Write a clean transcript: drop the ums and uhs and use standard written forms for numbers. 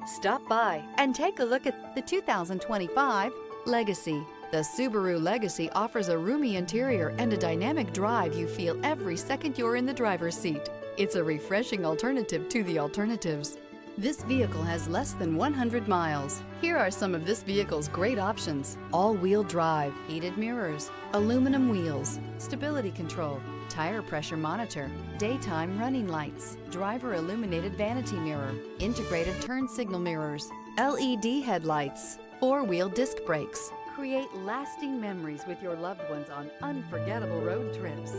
Stop by and take a look at the 2025 Legacy. The Subaru Legacy offers a roomy interior and a dynamic drive you feel every second you're in the driver's seat. It's a refreshing alternative to the alternatives. This vehicle has less than 100 miles. Here are some of this vehicle's great options: all-wheel drive, heated mirrors, aluminum wheels, stability control, tire pressure monitor, daytime running lights, driver illuminated vanity mirror, integrated turn signal mirrors, LED headlights, four-wheel disc brakes. Create lasting memories with your loved ones on unforgettable road trips.